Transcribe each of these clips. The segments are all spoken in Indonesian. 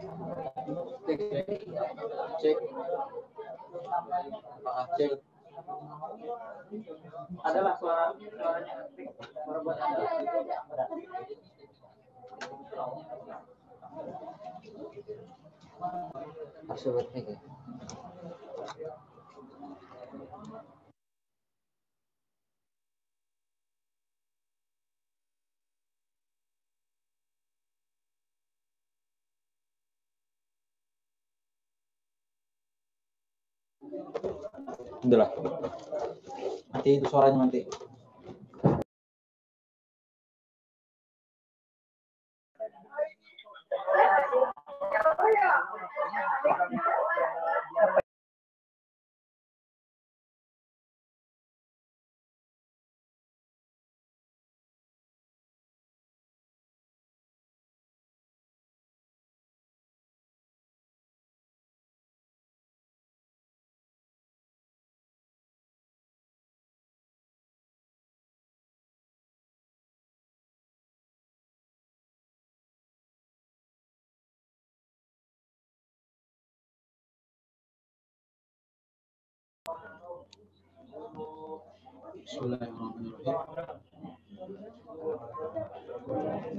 Cek, cek, cek. Adalah suaranya, suara buat Anda. Absolut nih. Udah lah. Nanti itu suaranya nanti. Bismillahirrahmanirrahim.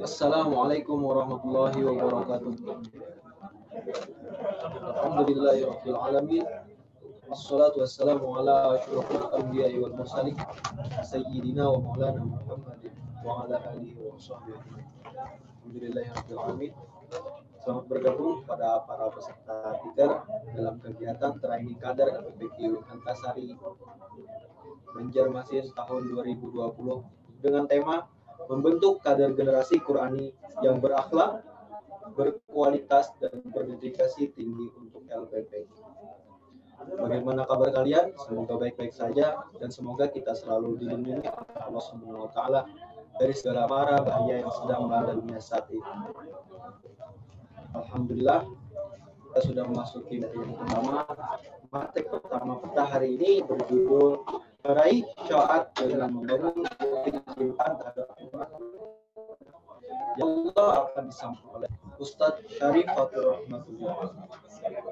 Assalamualaikum warahmatullahi wabarakatuh. Alhamdulillahirabbil alamin. Wassalatu wassalamu ala asyrofil anbiya'i wal mursalin sayyidina wa maulana Muhammadin wa ala alihi wa sahbihi. Alhamdulillahirabbil alamin. Selamat bergabung pada para peserta tiker dalam kegiatan training kader LPPQ Antasari Banjarmasin tahun 2020 dengan tema membentuk kader generasi Qurani yang berakhlak, berkualitas dan berdedikasi tinggi untuk LPPQ. Bagaimana kabar kalian? Semoga baik-baik saja dan semoga kita selalu dilindungi Allah Subhanahu wa taala dari segala mara bahaya yang sedang melanda dunia saat ini. Alhamdulillah, kita sudah memasuki materi pertama. Materi pertama kita hari ini berjudul meraih syafaat dengan membangun kecintaan terhadap Al-Quran. Yang Allah akan disampaikan oleh Ustadz Syarif Fatur Rahmatullah.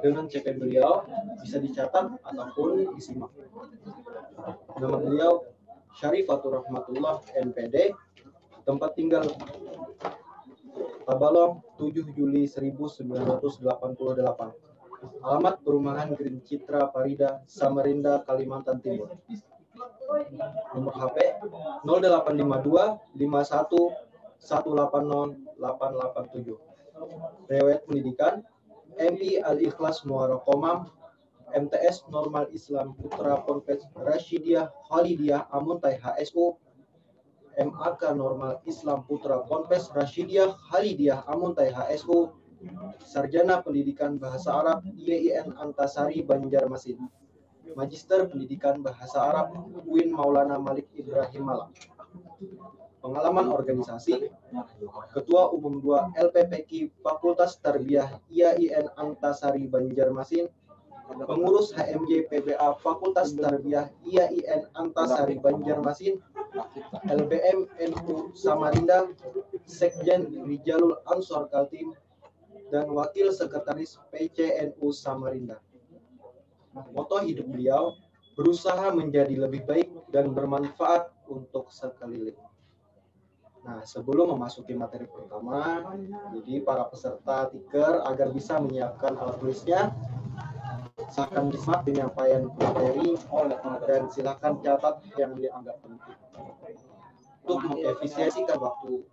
Dengan cerpen beliau bisa dicatat ataupun disimak. Nama beliau Syarif Fatur Rahmatullah NPD, tempat tinggal Tabalong 7 Juli 1988. Alamat perumahan Green Citra Parida, Samarinda, Kalimantan Timur. Nomor HP 0852 51 180 887. Riwayat pendidikan MI Al-Ikhlas Muara Komam, MTS Normal Islam Putra Ponpes Rasyidiyah Khalidiyah Amuntai HSU, MAK Normal Islam Putra Ponpes Rasyidiyah Khalidiyah Amuntai HSU, Sarjana Pendidikan Bahasa Arab IAIN Antasari Banjarmasin, Magister Pendidikan Bahasa Arab UIN Maulana Malik Ibrahim Malang. Pengalaman organisasi: Ketua Umum 2 LPPQ Fakultas Tarbiyah IAIN Antasari Banjarmasin, Pengurus HMJ PBA Fakultas Tarbiyah IAIN Antasari Banjarmasin, LBM NU Samarinda, Sekjen Rijalul Ansor Kaltim, dan Wakil Sekretaris PCNU Samarinda. Moto hidup beliau, berusaha menjadi lebih baik dan bermanfaat untuk sekeliling. Nah, sebelum memasuki materi pertama, jadi para peserta tiker agar bisa menyiapkan alat tulisnya, silakan disimak penyampaian materi dan silakan catat yang dianggap penting. Untuk mengefisiensikan waktu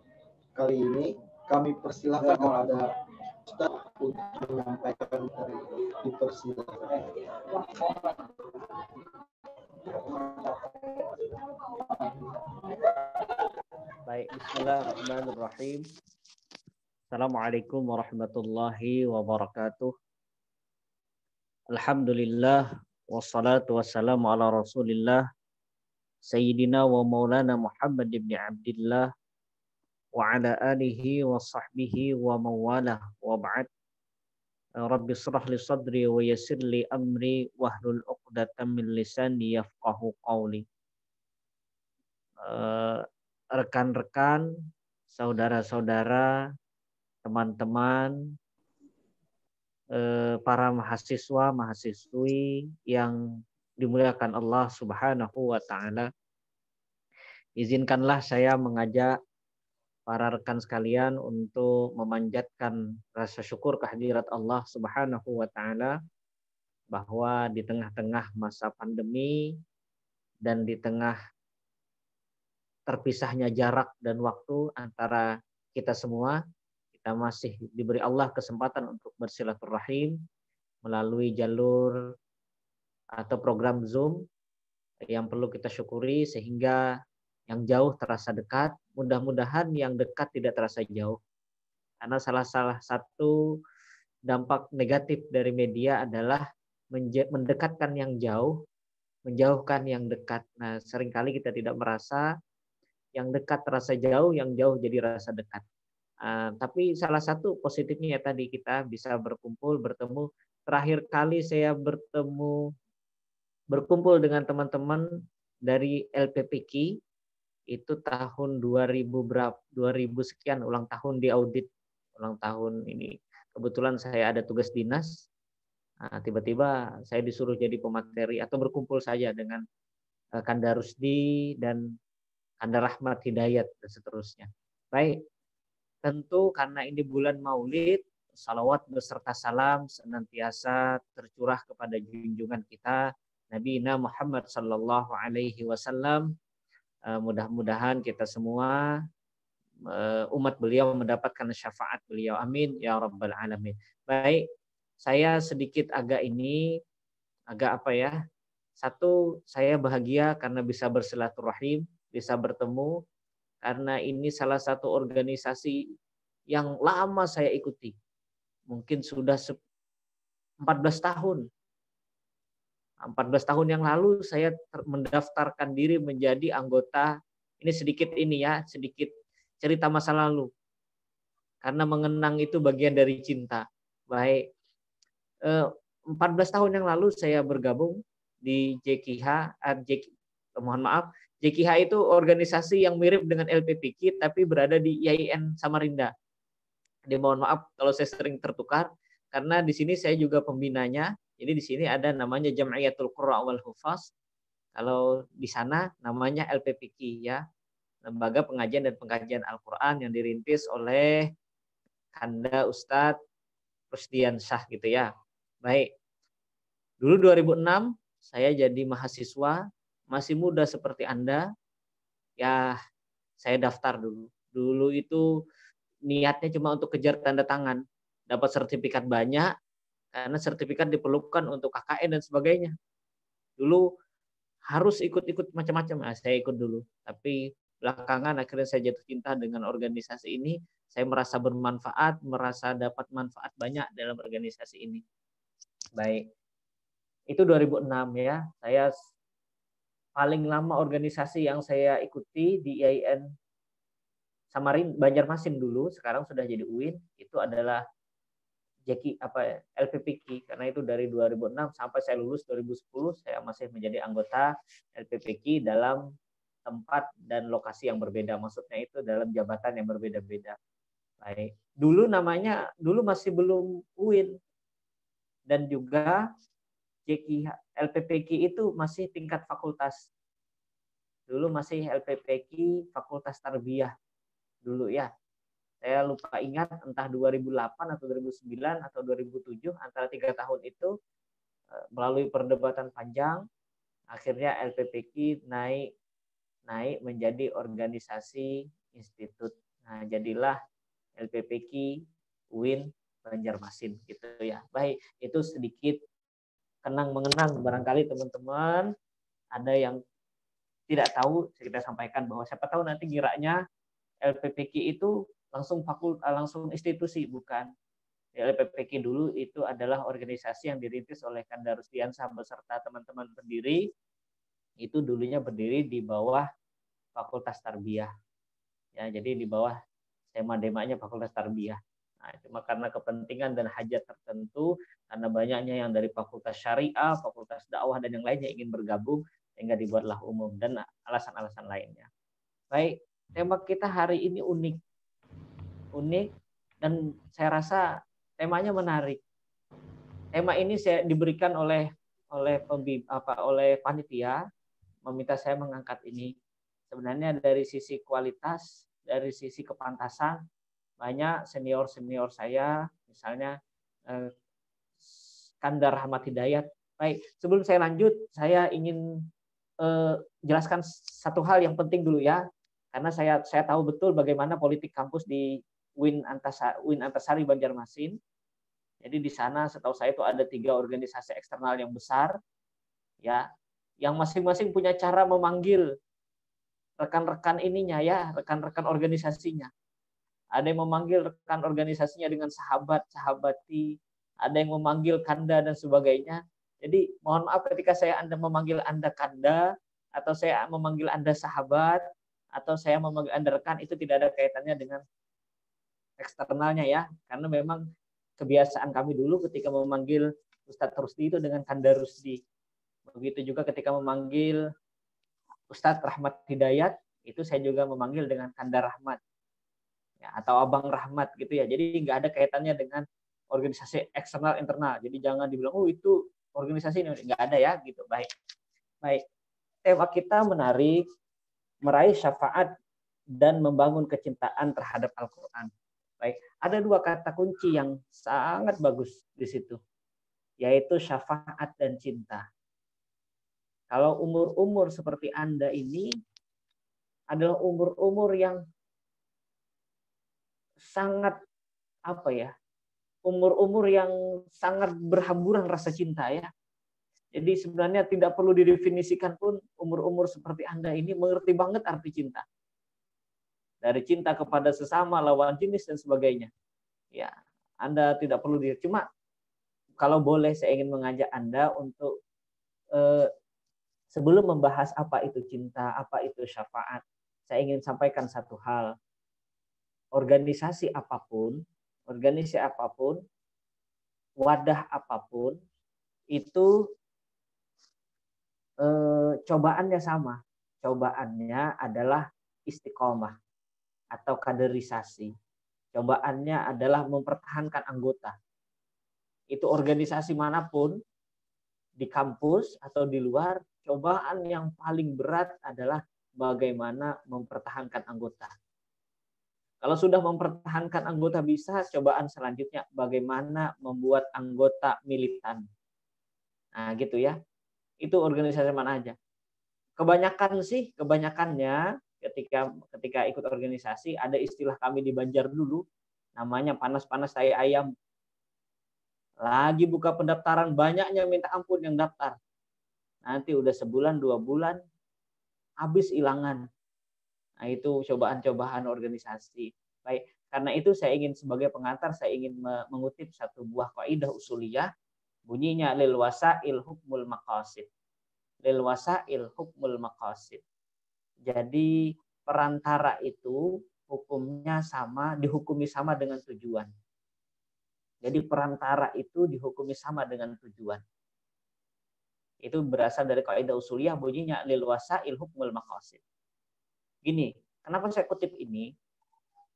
kali ini, kami persilahkan kepada Ustaz untuk menyampaikan materi. Dipersilakan. Baik, bismillahirrahmanirrahim. Assalamualaikum warahmatullahi wabarakatuh. Alhamdulillah, wassalatu wassalamu ala rasulillah, Sayyidina wa maulana Muhammad ibn Abdillah, wa ala alihi wa sahbihi wa mawalah, wa ba'd. Rabbi shrah li sadri wa yassir li amri wahlul 'uqdatam min lisani yafqahu qawli. Rekan-rekan, saudara-saudara, teman-teman para mahasiswa, mahasiswi yang dimuliakan Allah Subhanahu wa taala. Izinkanlah saya mengajak para rekan sekalian untuk memanjatkan rasa syukur kehadirat Allah Subhanahu wa taala bahwa di tengah-tengah masa pandemi dan di tengah terpisahnya jarak dan waktu antara kita semua, kita masih diberi Allah kesempatan untuk bersilaturahim melalui jalur atau program Zoom yang perlu kita syukuri sehingga yang jauh terasa dekat. Mudah-mudahan yang dekat tidak terasa jauh. Karena salah satu dampak negatif dari media adalah mendekatkan yang jauh, menjauhkan yang dekat. Nah, seringkali kita tidak merasa yang dekat terasa jauh, yang jauh jadi rasa dekat. Tapi salah satu positifnya ya tadi kita bisa berkumpul, bertemu. Terakhir kali saya berkumpul dengan teman-teman dari LPPQ itu tahun 2000 sekian, ulang tahun di audit, ulang tahun ini. Kebetulan saya ada tugas dinas, tiba-tiba saya disuruh jadi pemateri atau berkumpul saja dengan Kanda Rusdi dan Kanda Rahmat Hidayat dan seterusnya. Baik, tentu karena ini bulan Maulid, salawat beserta salam senantiasa tercurah kepada junjungan kita Nabi Muhammad sallallahu alaihi wasallam. Mudah-mudahan kita semua umat beliau mendapatkan syafaat beliau. Amin ya rabbal alamin. Baik, saya sedikit agak apa ya? Satu, saya bahagia karena bisa bersilaturahim, bisa bertemu, karena ini salah satu organisasi yang lama saya ikuti. Mungkin sudah 14 tahun. 14 tahun yang lalu saya mendaftarkan diri menjadi anggota, ini sedikit cerita masa lalu. Karena mengenang itu bagian dari cinta. Baik, 14 tahun yang lalu saya bergabung di JKH, mohon maaf, JKH itu organisasi yang mirip dengan LPPQ tapi berada di IAIN Samarinda. Jadi mohon maaf kalau saya sering tertukar, karena di sini saya juga pembinanya. Jadi di sini ada namanya Jam'iyatul Qurra wal Hufaz. Kalau di sana namanya LPPQ ya, Lembaga Pengajian dan Pengkajian Al-Qur'an yang dirintis oleh Kanda Ustadz Rusdian Syah gitu ya. Baik. Dulu 2006 saya jadi mahasiswa, masih muda seperti Anda. Ya, saya daftar dulu. Dulu itu niatnya cuma untuk kejar tanda tangan, dapat sertifikat banyak, karena sertifikat diperlukan untuk KKN dan sebagainya. Dulu harus ikut-ikut macam-macam, saya ikut dulu. Tapi belakangan akhirnya saya jatuh cinta dengan organisasi ini. Saya merasa bermanfaat, merasa dapat manfaat banyak dalam organisasi ini. Baik, itu 2006 ya. Saya paling lama organisasi yang saya ikuti di IAIN Samarinda, Banjarmasin dulu, sekarang sudah jadi UIN, itu adalah LPPQ, karena itu dari 2006 sampai saya lulus 2010 saya masih menjadi anggota LPPQ dalam tempat dan lokasi yang berbeda, maksudnya itu dalam jabatan yang berbeda-beda. Baik, dulu masih belum UIN dan juga LPPQ itu masih tingkat fakultas. Dulu masih LPPQ Fakultas Tarbiyah dulu ya. Saya lupa ingat entah 2008 atau 2009 atau 2007, antara 3 tahun itu melalui perdebatan panjang akhirnya LPPQ naik menjadi organisasi institut. Nah, jadilah LPPQ UIN Banjarmasin gitu ya. Baik, itu sedikit kenang-mengenang, barangkali teman-teman ada yang tidak tahu, kita sampaikan bahwa siapa tahu nanti kiranya LPPQ itu langsung institusi, bukan. LPPQ dulu itu adalah organisasi yang dirintis oleh Kanda Rusdian beserta teman-teman pendiri. Itu dulunya berdiri di bawah Fakultas Tarbiyah. Ya, jadi di bawah tema-temanya Fakultas Tarbiyah. Nah, cuma karena kepentingan dan hajat tertentu, karena banyaknya yang dari Fakultas Syariah, Fakultas Dakwah dan yang lainnya ingin bergabung, sehingga dibuatlah umum dan alasan-alasan lainnya. Baik, tema kita hari ini unik dan saya rasa temanya menarik. tema ini saya diberikan oleh panitia, meminta saya mengangkat ini. Sebenarnya dari sisi kualitas, dari sisi kepantasan, banyak senior saya, misalnya Kandar Rahmat Hidayat. Baik, sebelum saya lanjut, saya ingin jelaskan satu hal yang penting dulu ya, karena saya tahu betul bagaimana politik kampus di UIN Antasari Banjarmasin. Jadi di sana setahu saya itu ada 3 organisasi eksternal yang besar, ya, yang masing-masing punya cara memanggil rekan-rekan ininya ya, rekan-rekan organisasinya. Ada yang memanggil rekan organisasinya dengan sahabat, sahabati, ada yang memanggil Kanda dan sebagainya. Jadi mohon maaf ketika Anda memanggil Anda Kanda, atau saya memanggil Anda sahabat, atau saya memanggil Anda rekan, itu tidak ada kaitannya dengan eksternalnya ya, karena memang kebiasaan kami dulu ketika memanggil Ustadz Rusdi itu dengan Kanda Rusdi. Begitu juga ketika memanggil Ustadz Rahmat Hidayat, itu saya juga memanggil dengan Kanda Rahmat. Ya, atau Abang Rahmat gitu ya. Jadi nggak ada kaitannya dengan organisasi eksternal internal. Jadi jangan dibilang, oh itu organisasi ini. Nggak ada ya gitu. Baik. Tema kita menarik, meraih syafaat dan membangun kecintaan terhadap Al-Quran. Baik, ada 2 kata kunci yang sangat bagus di situ, yaitu syafaat dan cinta. Kalau umur-umur seperti Anda ini adalah umur-umur yang sangat umur-umur yang sangat berhamburan rasa cinta ya. Jadi sebenarnya tidak perlu didefinisikan pun, umur-umur seperti Anda ini mengerti banget arti cinta. Dari cinta kepada sesama, lawan jenis dan sebagainya. Ya, Anda tidak perlu cuma kalau boleh saya ingin mengajak Anda untuk sebelum membahas apa itu cinta, apa itu syafaat, saya ingin sampaikan satu hal. Organisasi apapun, wadah apapun, itu cobaannya sama. Cobaannya adalah istiqomah atau kaderisasi. Cobaannya adalah mempertahankan anggota. Itu organisasi manapun, di kampus atau di luar, cobaan yang paling berat adalah bagaimana mempertahankan anggota. Kalau sudah mempertahankan anggota bisa, cobaan selanjutnya bagaimana membuat anggota militan. Nah, gitu ya. Itu organisasi mana aja. Kebanyakannya ketika ikut organisasi, ada istilah kami di Banjar dulu, namanya panas-panas tai ayam. Lagi buka pendaftaran, banyaknya minta ampun yang daftar. Nanti udah sebulan, 2 bulan, habis ilangan. Nah, itu cobaan-cobaan organisasi. Baik, karena itu saya ingin sebagai pengantar, saya ingin mengutip satu buah kaidah usuliyah, bunyinya lil wasail hukmul maqasid. Lil wasail hukmul maqasid. Jadi perantara itu hukumnya sama, dihukumi sama dengan tujuan. Jadi perantara itu dihukumi sama dengan tujuan. Itu berasal dari kaidah usuliyah, bunyinya lil wasail hukmul maqasid. Gini, kenapa saya kutip ini?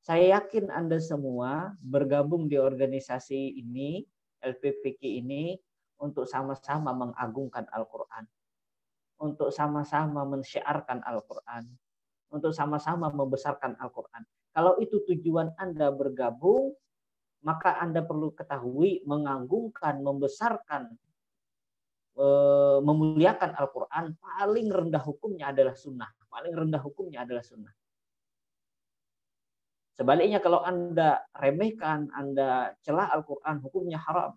Saya yakin Anda semua bergabung di organisasi ini, LPPQ ini, untuk sama-sama mengagungkan Al-Quran. Untuk sama-sama mensyiarkan Al-Quran. Untuk sama-sama membesarkan Al-Quran. Kalau itu tujuan Anda bergabung, maka Anda perlu ketahui mengagungkan, membesarkan, memuliakan Al-Quran, paling rendah hukumnya adalah sunnah. Paling rendah hukumnya adalah sunnah. Sebaliknya kalau Anda remehkan, Anda celah Al-Quran, hukumnya haram.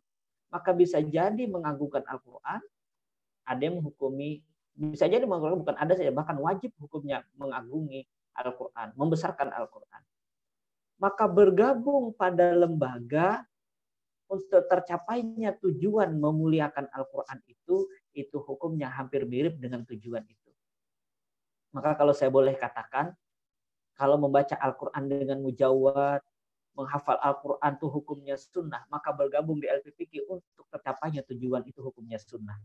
Maka bisa jadi mengagungkan Al-Quran, ada yang menghukumi, bisa jadi mengagungkan, bukan ada saja, bahkan wajib hukumnya mengagungi Al-Quran, membesarkan Al-Quran. Maka bergabung pada lembaga untuk tercapainya tujuan memuliakan Al-Quran itu hukumnya hampir mirip dengan tujuan itu. Maka kalau saya boleh katakan, kalau membaca Al-Quran dengan mujawad, menghafal Al-Quran itu hukumnya sunnah, maka bergabung di LPPQ untuk tercapainya tujuan itu hukumnya sunnah.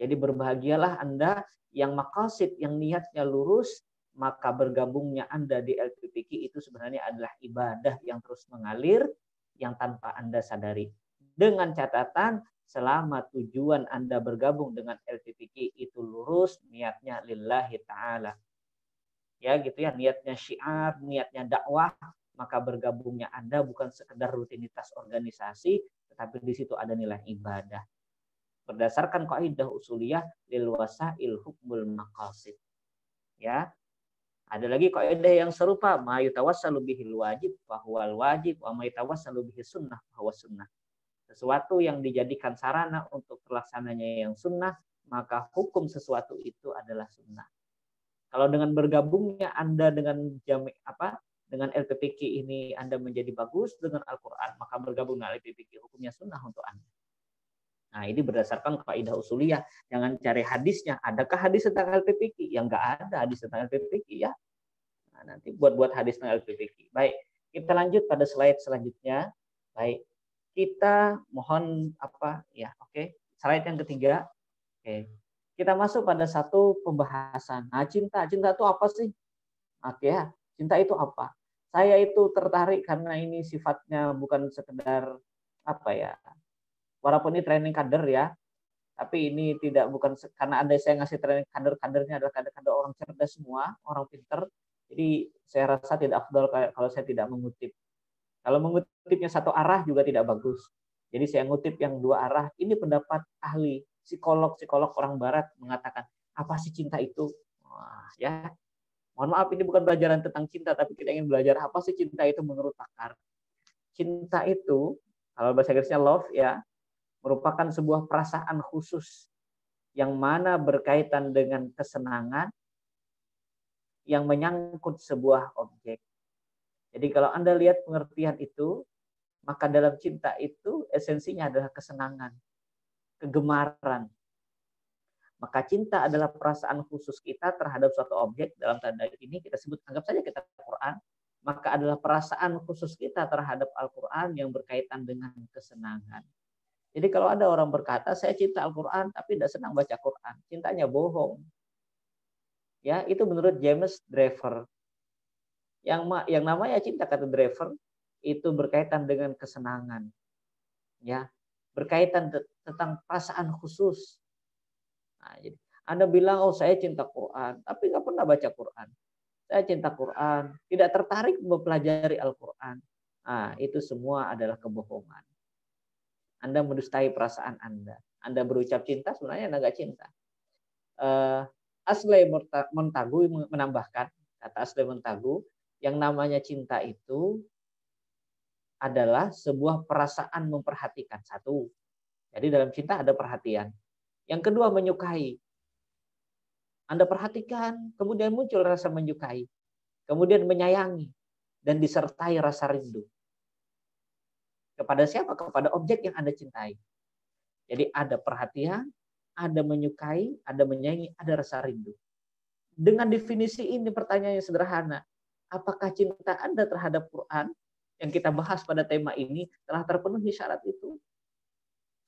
Jadi berbahagialah Anda yang maqasid, yang niatnya lurus, maka bergabungnya Anda di LPPQ itu sebenarnya adalah ibadah yang terus mengalir, yang tanpa Anda sadari. Dengan catatan selama tujuan Anda bergabung dengan LPPQ itu lurus, niatnya lillahi ta'ala. Ya gitu ya, niatnya syiar, niatnya dakwah, maka bergabungnya Anda bukan sekedar rutinitas organisasi, tetapi di situ ada nilai ibadah. Berdasarkan kaidah usuliyah lil wasail hukmul maqasid. Ya. Ada lagi kaidah yang serupa, ma yatawassalu bihil wajib fa huwal wajib wa ma yatawassalu bihi sunnah fa huwa sunnah. Sesuatu yang dijadikan sarana untuk terlaksananya yang sunnah, maka hukum sesuatu itu adalah sunnah. Kalau dengan bergabungnya Anda dengan dengan LPPQ ini Anda menjadi bagus dengan Al-Qur'an, maka bergabung dengan LPPQ hukumnya sunnah untuk Anda. Nah, ini berdasarkan kaidah usuliyah. Jangan cari hadisnya. Adakah hadis tentang LPPQ? Ya enggak ada hadis tentang LPPQ ya. Nah, nanti buat hadis tentang LPPQ. Baik, kita lanjut pada slide selanjutnya. Baik, kita mohon Oke. Slide yang ketiga. Oke. Kita masuk pada satu pembahasan. Nah, cinta itu apa sih? Oke ya, cinta itu apa? Saya itu tertarik karena ini sifatnya bukan sekedar walaupun ini training kader ya, tapi ini bukan karena saya ngasih training kadernya adalah kader orang cerdas semua, orang pinter. Jadi saya rasa tidak afdal kalau saya tidak mengutip. Kalau mengutipnya satu arah juga tidak bagus. Jadi saya ngutip yang dua arah. Ini pendapat ahli psikolog orang barat mengatakan apa sih cinta itu? Wah, ya. Mohon maaf ini bukan pelajaran tentang cinta, tapi kita ingin belajar apa sih cinta itu menurut pakar. Cinta itu kalau bahasa Inggrisnya love ya, merupakan sebuah perasaan khusus yang mana berkaitan dengan kesenangan yang menyangkut sebuah objek. Jadi kalau Anda lihat pengertian itu, maka dalam cinta itu esensinya adalah kesenangan, kegemaran. Maka cinta adalah perasaan khusus kita terhadap suatu objek, dalam tanda ini kita sebut, anggap saja kita Al-Quran, maka adalah perasaan khusus kita terhadap Al-Quran yang berkaitan dengan kesenangan. Jadi kalau ada orang berkata, saya cinta Al-Quran, tapi tidak senang baca Quran. Cintanya bohong. Ya, itu menurut James Driver. Yang namanya cinta, kata Driver, itu berkaitan dengan kesenangan. Ya, berkaitan tentang perasaan khusus. Nah, jadi Anda bilang, oh saya cinta Quran, tapi nggak pernah baca Quran. Saya cinta Quran, tidak tertarik mempelajari Al-Quran. Nah, itu semua adalah kebohongan. Anda mendustai perasaan Anda. Anda berucap cinta, sebenarnya Anda nggak cinta. Asli Montagu menambahkan, kata Asli Montagu, yang namanya cinta itu adalah sebuah perasaan memperhatikan. Satu. Jadi dalam cinta ada perhatian. Yang kedua, menyukai. Anda perhatikan, kemudian muncul rasa menyukai. Kemudian menyayangi. Dan disertai rasa rindu. Kepada siapa? Kepada objek yang Anda cintai. Jadi ada perhatian, ada menyukai, ada menyayangi, ada rasa rindu. Dengan definisi ini pertanyaannya sederhana. Apakah cinta Anda terhadap Quran yang kita bahas pada tema ini telah terpenuhi syarat itu?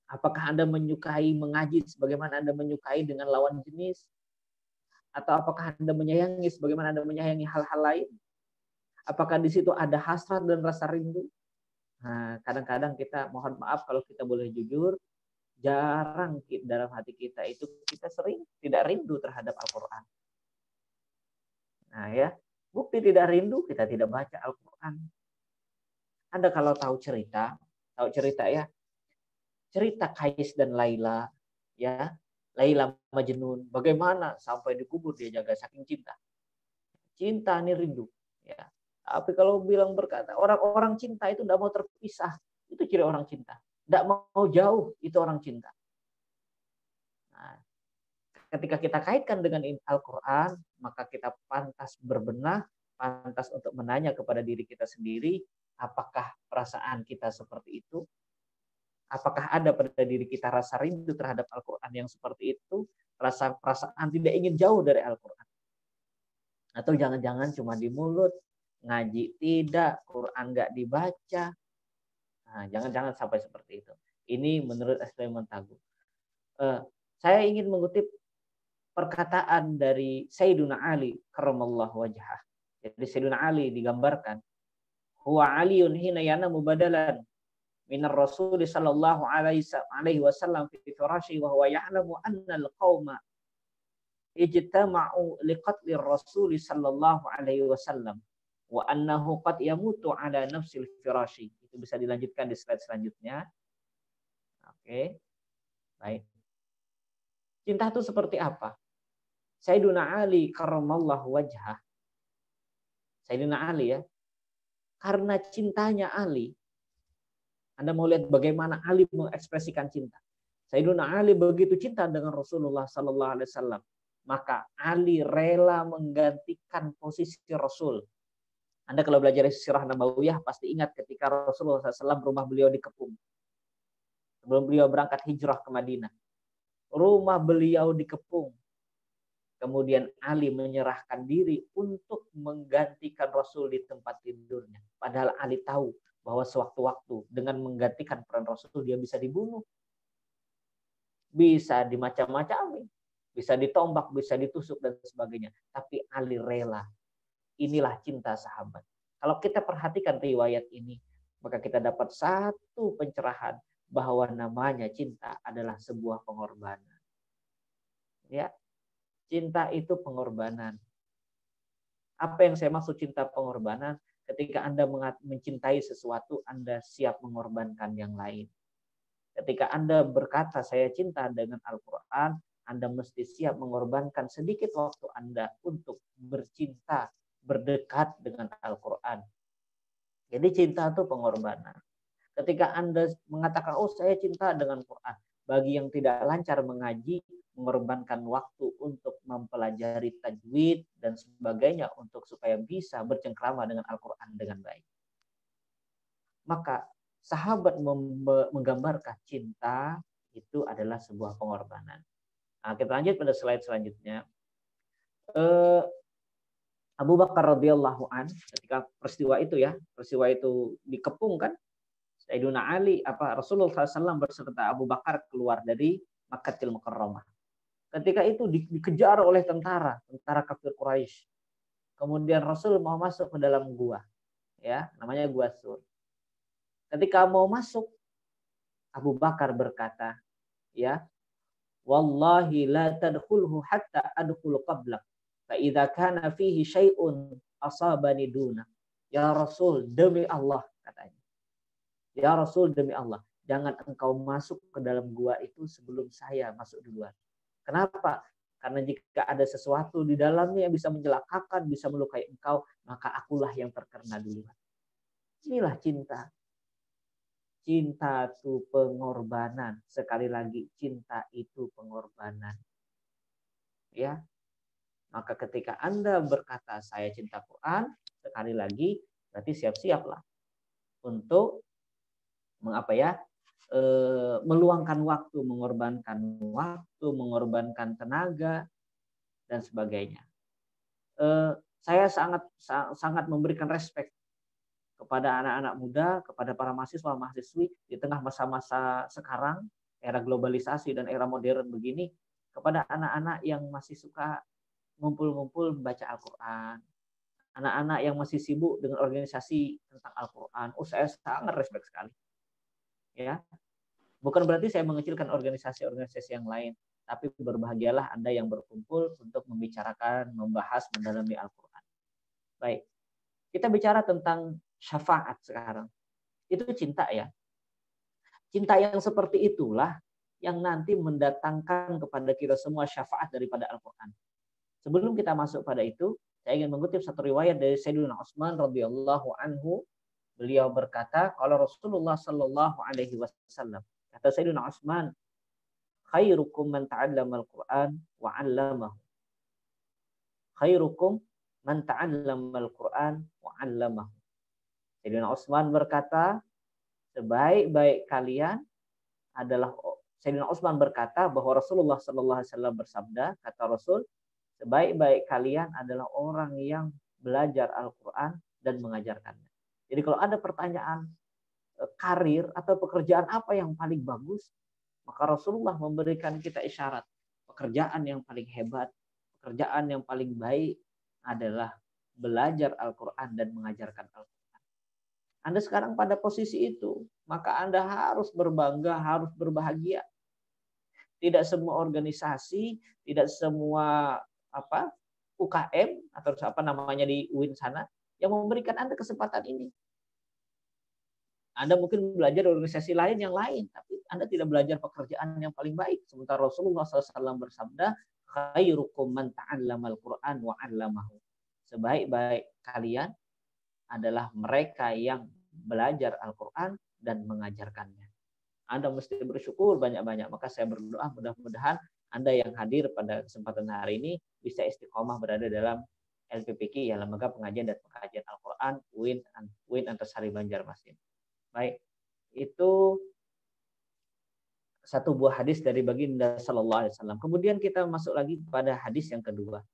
Apakah Anda menyukai mengaji sebagaimana Anda menyukai dengan lawan jenis? Atau apakah Anda menyayangi sebagaimana Anda menyayangi hal-hal lain? Apakah di situ ada hasrat dan rasa rindu? Nah, kadang-kadang kita, mohon maaf kalau kita boleh jujur, jarang dalam hati kita itu kita sering tidak rindu terhadap Al-Quran. Nah ya, bukti tidak rindu, kita tidak baca Al-Quran. Anda kalau tahu cerita ya, cerita Kais dan Laila, ya, Laila Majnun, bagaimana sampai dikubur dia jaga saking cinta. Cinta ini rindu, ya. Tapi kalau berkata orang-orang cinta itu tidak mau terpisah, itu ciri orang cinta. Tidak mau jauh, itu orang cinta. Nah, ketika kita kaitkan dengan Al-Quran, maka kita pantas berbenah, pantas untuk menanya kepada diri kita sendiri, apakah perasaan kita seperti itu? Apakah ada pada diri kita rasa rindu terhadap Al-Quran yang seperti itu? Perasaan tidak ingin jauh dari Al-Quran? Atau jangan-jangan cuma di mulut, ngaji tidak, Quran nggak dibaca. Nah, jangan-jangan sampai seperti itu. Ini menurut Asli Montagu. Saya ingin mengutip perkataan dari Sayyiduna Ali karramallahu wajhah. Jadi Sayyiduna Ali digambarkan, huwa aliyun hina yanamu badalan minar Rasul sallallahu alaihi wasallam fi firasyi wa huwa ya'lamu anna al-qauma ijtama'u liqatli Rasul sallallahu alaihi wasallam wa annahu qad yamutu ala nafsil firasyi. Itu bisa dilanjutkan di slide selanjutnya. Oke. Baik. Cinta itu seperti apa? Sayyiduna Ali karramallahu wajhah. Sayyidina Ali ya. Karena cintanya Ali, Anda mau lihat bagaimana Ali mengekspresikan cinta. Sayyidina Ali begitu cinta dengan Rasulullah sallallahu alaihi wasallam, maka Ali rela menggantikan posisi Rasul. Anda kalau belajar sirah nabawiyah pasti ingat ketika Rasulullah SAW rumah beliau dikepung. Sebelum beliau berangkat hijrah ke Madinah. Rumah beliau dikepung. Kemudian Ali menyerahkan diri untuk menggantikan Rasul di tempat tidurnya. Padahal Ali tahu bahwa sewaktu-waktu dengan menggantikan peran Rasul dia bisa dibunuh. Bisa dimacam-macami. Bisa ditombak, bisa ditusuk dan sebagainya. Tapi Ali rela. Inilah cinta sahabat. Kalau kita perhatikan riwayat ini, maka kita dapat satu pencerahan bahwa namanya cinta adalah sebuah pengorbanan. Ya, cinta itu pengorbanan. Apa yang saya maksud cinta pengorbanan? Ketika Anda mencintai sesuatu, Anda siap mengorbankan yang lain. Ketika Anda berkata saya cinta dengan Al-Quran, Anda mesti siap mengorbankan sedikit waktu Anda untuk bercinta, berdekat dengan Al-Quran. Jadi cinta itu pengorbanan. Ketika Anda mengatakan, oh saya cinta dengan Quran. Bagi yang tidak lancar mengaji, mengorbankan waktu untuk mempelajari tajwid dan sebagainya untuk supaya bisa bercengkrama dengan Al-Quran dengan baik. Maka sahabat menggambarkan cinta itu adalah sebuah pengorbanan. Nah, kita lanjut pada slide selanjutnya. Abu Bakar radhiyallahu an ketika peristiwa itu dikepung kan, Sayyidina Ali Rasulullah SAW beserta Abu Bakar keluar dari Makkahul Mukarramah. Ketika itu dikejar oleh tentara kafir Quraisy. Kemudian Rasul mau masuk ke dalam gua, ya, namanya Gua Sur. Ketika mau masuk, Abu Bakar berkata, ya, wallahi la tadkhulhu hatta adkhul qablak. Fa idza kana fihi syai'un asabani duna. Ya Rasul, demi Allah, katanya. Ya Rasul, demi Allah, jangan engkau masuk ke dalam gua itu sebelum saya masuk duluan. Kenapa? Karena jika ada sesuatu di dalamnya yang bisa mencelakakan, bisa melukai engkau, maka akulah yang terkena duluan. Inilah cinta. Cinta itu pengorbanan. Sekali lagi, cinta itu pengorbanan. Ya. Maka ketika Anda berkata saya cinta Quran, sekali lagi berarti siap-siaplah untuk meluangkan waktu, mengorbankan tenaga dan sebagainya. Saya sangat memberikan respect kepada anak-anak muda, kepada para mahasiswa-mahasiswi di tengah masa-masa sekarang, era globalisasi dan era modern begini, kepada anak-anak yang masih suka ngumpul-ngumpul membaca Al-Quran, anak-anak yang masih sibuk dengan organisasi tentang Al-Quran. Saya sangat respect sekali. Ya, bukan berarti saya mengecilkan organisasi-organisasi yang lain, tapi berbahagialah Anda yang berkumpul untuk membicarakan, membahas, mendalami Al-Quran. Baik, kita bicara tentang syafaat sekarang. Itu cinta ya. Cinta yang seperti itulah yang nanti mendatangkan kepada kita semua syafaat daripada Al-Quran. Sebelum kita masuk pada itu, saya ingin mengutip satu riwayat dari Sayyidina Utsman radhiyallahu anhu. Beliau berkata, kalau Rasulullah sallallahu alaihi wasallam, kata Sayyidina Utsman, khairukum man ta'allama al-Qur'an wa 'allamahu. Khairukum man ta'allama al-Qur'an wa 'allamahu. Sayyidina Utsman berkata, sebaik-baik kalian adalah Sayyidina Utsman berkata bahwa Rasulullah sallallahu alaihi wasallam bersabda, kata Rasul, sebaik-baik kalian adalah orang yang belajar Al-Quran dan mengajarkannya. Jadi kalau ada pertanyaan karir atau pekerjaan apa yang paling bagus, maka Rasulullah memberikan kita isyarat. Pekerjaan yang paling hebat, pekerjaan yang paling baik adalah belajar Al-Quran dan mengajarkan Al-Quran. Anda sekarang pada posisi itu, maka Anda harus berbangga, harus berbahagia. Tidak semua organisasi, tidak semua UKM atau apa namanya di UIN sana yang memberikan Anda kesempatan ini. Anda mungkin belajar di organisasi lain yang lain, tapi Anda tidak belajar pekerjaan yang paling baik. Sementara Rasulullah SAW bersabda, khairukum man ta'allamal Qur'an wa 'allamahu. Sebaik-baik kalian adalah mereka yang belajar Al-Quran dan mengajarkannya. Anda mesti bersyukur banyak-banyak. Maka saya berdoa mudah-mudahan Anda yang hadir pada kesempatan hari ini bisa istiqomah berada dalam LPPQ, ya Lembaga Pengajian dan Pengkajian Al-Quran UIN Antasari Banjarmasin. Baik, itu satu buah hadis dari baginda Sallallahu Alaihi Wasallam. Kemudian kita masuk lagi pada hadis yang kedua.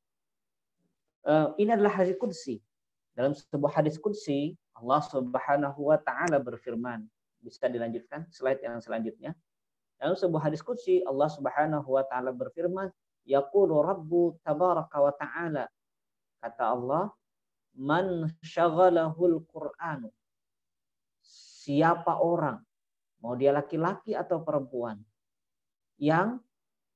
Ini adalah hadis qudsi. Dalam sebuah hadis qudsi, Allah Subhanahu wa taala berfirman. Bisa dilanjutkan slide yang selanjutnya. Dalam sebuah hadis qudsi, Allah Subhanahu wa taala berfirman, yaqulu rabbu tabaraka wa taala. Kata Allah, man syaghalahul Qur'anu. Siapa orang, mau dia laki-laki atau perempuan, yang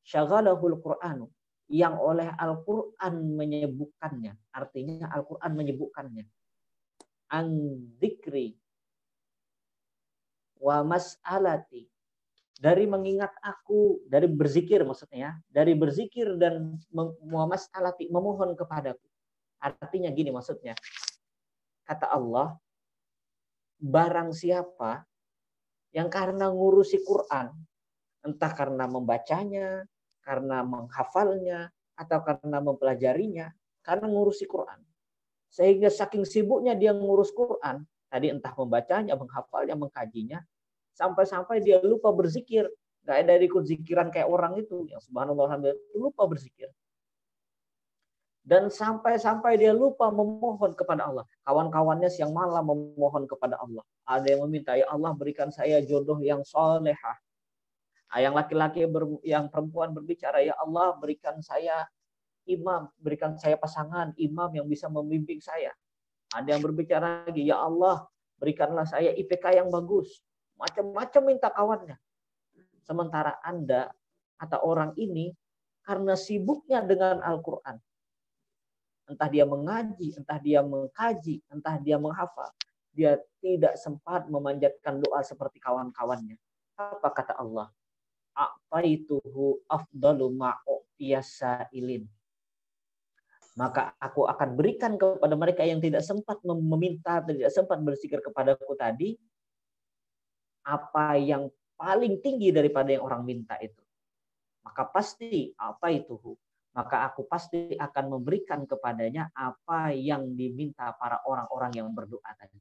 syaghalahul Qur'anu, yang oleh Al-Quran menyebutkannya, artinya Al-Quran menyebutkannya, an dzikri wa mas'alati, dari mengingat aku, dari berzikir maksudnya, dari berzikir dan wa mas'alati, memohon kepadaku. Artinya gini maksudnya, kata Allah, barang siapa yang karena ngurusi Quran, entah karena membacanya, karena menghafalnya, atau karena mempelajarinya, karena ngurusi Quran. Sehingga saking sibuknya dia ngurus Quran, tadi entah membacanya, menghafalnya, mengkajinya, sampai-sampai dia lupa berzikir. Nggak ada ikut zikiran kayak orang itu, yang subhanallah, lupa berzikir. Dan sampai-sampai dia lupa memohon kepada Allah. Kawan-kawannya siang malam memohon kepada Allah. Ada yang meminta, ya Allah berikan saya jodoh yang solehah. Yang laki-laki, yang perempuan berbicara, ya Allah berikan saya imam, berikan saya pasangan imam yang bisa membimbing saya. Ada yang berbicara lagi, ya Allah berikanlah saya IPK yang bagus. Macam-macam minta kawannya. Sementara Anda atau orang ini karena sibuknya dengan Al-Quran, entah dia mengaji, entah dia mengkaji, entah dia menghafal, dia tidak sempat memanjatkan doa seperti kawan-kawannya. Apa kata Allah? A'taituhu afdalu ma'u'tiyasailin. Maka aku akan berikan kepada mereka yang tidak sempat meminta, tidak sempat berzikir kepadaku tadi, apa yang paling tinggi daripada yang orang minta itu. Maka pasti maka aku pasti akan memberikan kepadanya apa yang diminta para orang-orang yang berdoa tadi.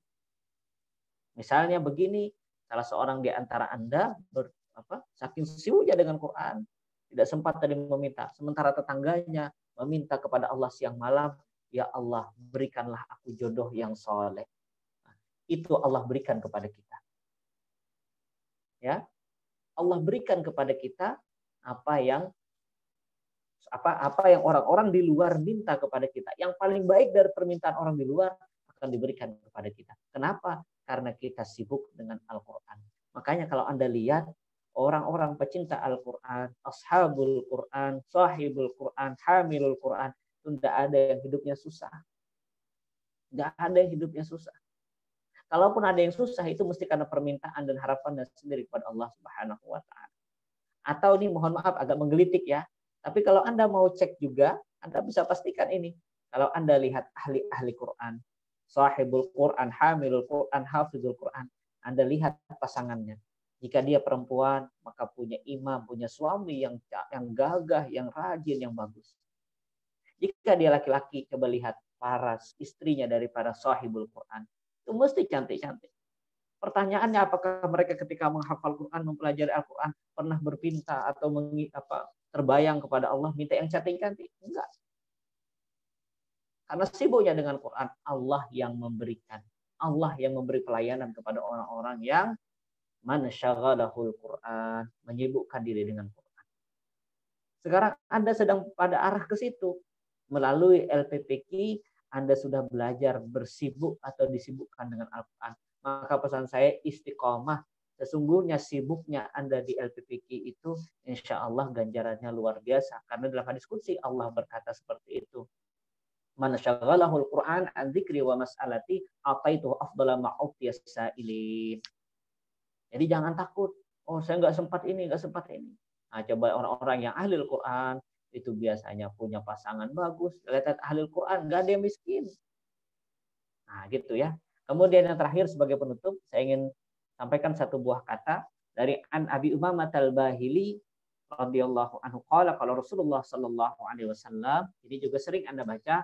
Misalnya begini, salah seorang di antara Anda saking sibuknya dengan Quran, tidak sempat tadi meminta, sementara tetangganya meminta kepada Allah siang malam, ya Allah berikanlah aku jodoh yang soleh. Itu Allah berikan kepada kita. Ya, Allah berikan kepada kita apa yang orang-orang di luar minta kepada kita. Yang paling baik dari permintaan orang di luar akan diberikan kepada kita. Kenapa? Karena kita sibuk dengan Al-Quran. Makanya kalau Anda lihat orang-orang pecinta Al-Quran, ashabul Quran, sahibul Quran, hamilul Quran, itu tidak ada yang hidupnya susah. Tidak ada yang hidupnya susah. Kalaupun ada yang susah, itu mesti karena permintaan dan harapan dan sendiri kepada Allah Subhanahu wa Ta'ala. Atau ini mohon maaf agak menggelitik ya. Tapi kalau Anda mau cek juga, Anda bisa pastikan ini. Kalau Anda lihat ahli-ahli Quran, sahibul Quran, hamilul Quran, hafizul Quran, Anda lihat pasangannya. Jika dia perempuan, maka punya imam, punya suami yang gagah, yang rajin, yang bagus. Jika dia laki-laki, coba lihat para istrinya dari para sahibul Quran. Itu mesti cantik-cantik. Pertanyaannya, apakah mereka ketika menghafal Quran, mempelajari Al-Quran, pernah berpinta atau terbayang kepada Allah minta yang cantik-cantik? Enggak. Karena sibuknya dengan Quran, Allah yang memberikan. Allah yang memberi pelayanan kepada orang-orang yang man syaghalahul Quran, menyibukkan diri dengan Quran. Sekarang Anda sedang pada arah ke situ. Melalui LPPQ, Anda sudah belajar bersibuk atau disibukkan dengan Al-Quran. Maka pesan saya istiqomah. Sesungguhnya sibuknya Anda di LPPQ itu insya Allah ganjarannya luar biasa. Karena dalam hadis qudsi Allah berkata seperti itu. Man syaghalahul Qur'an an dzikri wa mas'alati ataitu afdala ma utiyas sa'ilin. Jadi jangan takut. Oh, saya nggak sempat ini, nggak sempat ini. Nah, coba orang-orang yang ahli Al-Quran itu biasanya punya pasangan bagus. Lihat ahli Al-Quran, nggak ada yang miskin. Nah, gitu ya. Kemudian yang terakhir sebagai penutup, saya ingin sampaikan satu buah kata dari An Abi Umamah Al-Bahili radhiyallahu anhu qala kalau Rasulullah sallallahu alaihi wasallam, ini juga sering Anda baca,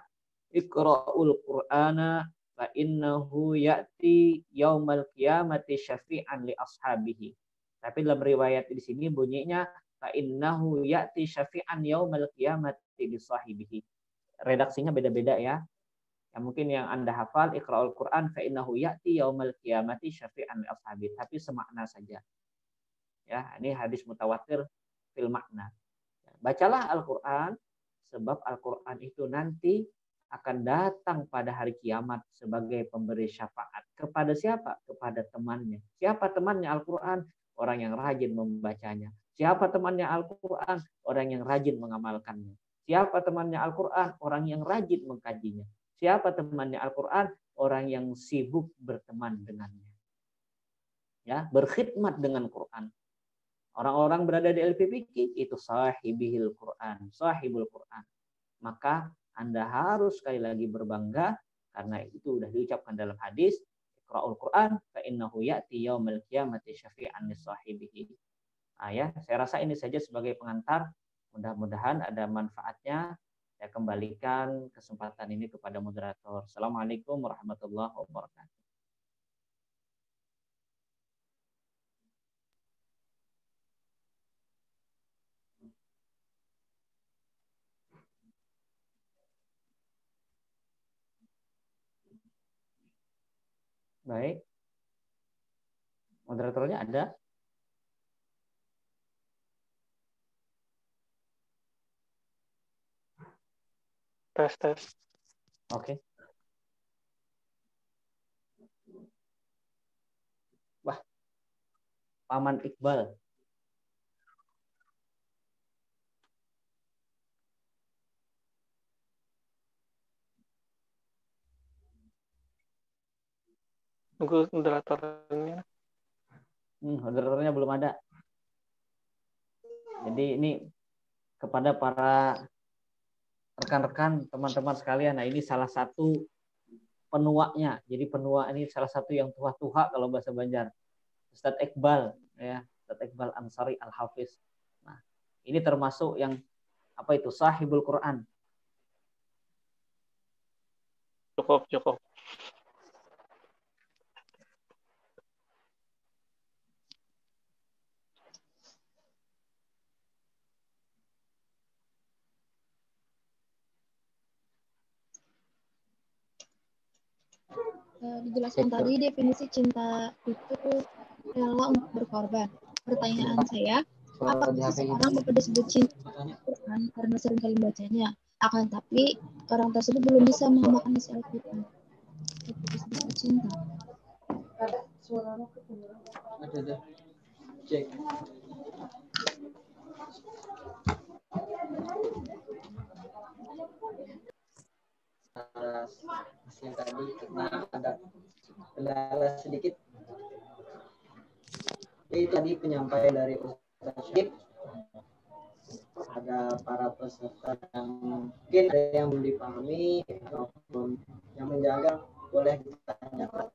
Iqra'ul Qur'ana fa innahu ya'ti yaumal qiyamati syafi'an li ashabihi. Tapi dalam riwayat di sini bunyinya fa innahu ya'ti syafi'an yaumal qiyamati li sahibihi. Redaksinya beda-beda ya. Yang mungkin yang Anda hafal Iqra'ul Qur'an fa innahu ya'ti yaumal qiyamati syafi'an li ashabihi, tapi semakna saja. Ya, ini hadis mutawatir fil makna. Bacalah Al-Qur'an sebab Al-Qur'an itu nanti akan datang pada hari kiamat sebagai pemberi syafaat. Kepada siapa? Kepada temannya. Siapa temannya Al-Quran? Orang yang rajin membacanya. Siapa temannya Al-Quran? Orang yang rajin mengamalkannya. Siapa temannya Al-Quran? Orang yang rajin mengkajinya. Siapa temannya Al-Quran? Orang yang sibuk berteman dengannya. Ya, berkhidmat dengan Quran. Orang-orang berada di LPPQ itu sahibihil Quran, sahibul Quran. Maka Anda harus sekali lagi berbangga karena itu sudah diucapkan dalam hadis Iqra'ul Qur'an fa innahu ya'ti yaumil qiyamati syafi'an li sahibihi. Nah, ya, saya rasa ini saja sebagai pengantar. Mudah-mudahan ada manfaatnya. Saya kembalikan kesempatan ini kepada moderator. Assalamualaikum warahmatullahi wabarakatuh. Baik. Moderatornya ada? Tes. Oke. Wah. Paman Iqbal. Tunggu moderatornya. Moderatornya belum ada. Jadi ini kepada para rekan-rekan, teman-teman sekalian. Nah, ini salah satu penuanya. Jadi penua ini salah satu yang tua-tua kalau bahasa Banjar. Ustadz Iqbal, ya, Ustadz Iqbal Ansari Al-Hafiz. Nah, ini termasuk yang apa itu? Sahibul Quran. Cukup. Dijelaskan tadi definisi cinta itu rela untuk berkorban. Pertanyaan saya, apakah seseorang dapat disebut cinta Al-Quran karena sering kali membacanya? Akan tapi orang tersebut belum bisa mengamalkan isi Al-Quran. Itu disebut cinta. Ada suara ada. Cek. Yang tadi karena ada kendala sedikit. Jadi tadi penyampaian dari Ustaz Syed, ada para peserta yang mungkin ada yang belum dipahami ataupun yang menjaga boleh ditanyakan.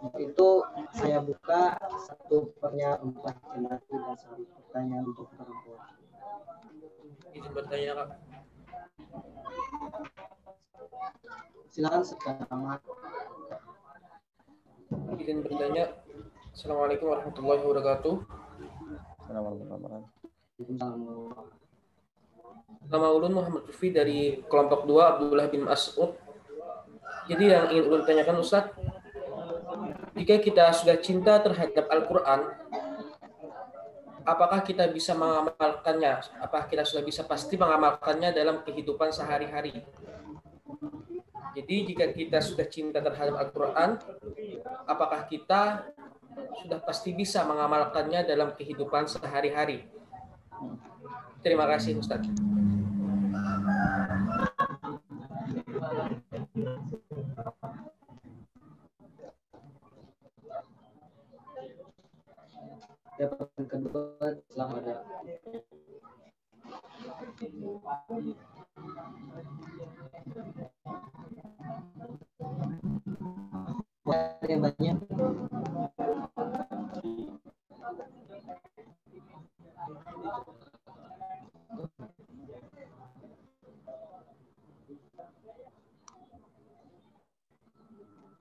Untuk itu saya buka satu pernyataan laki-laki dan satu pertanyaan untuk perempuan. Izin bertanya, Kak. Silakan sekarang. Izin bertanya. Assalamualaikum warahmatullahi wabarakatuh. Nama ulun Muhammad Rufi dari kelompok 2 Abdullah bin Mas'ud. Jadi yang ingin ulun tanyakan Ustadz, jika kita sudah cinta terhadap Al-Quran, apakah kita bisa mengamalkannya? Apakah kita sudah bisa pasti mengamalkannya dalam kehidupan sehari-hari? Jadi jika kita sudah cinta terhadap Al-Quran, apakah kita sudah pasti bisa mengamalkannya dalam kehidupan sehari-hari. Terima kasih Ustaz. Pertanyaan kedua, silakan ada. Yang banyak.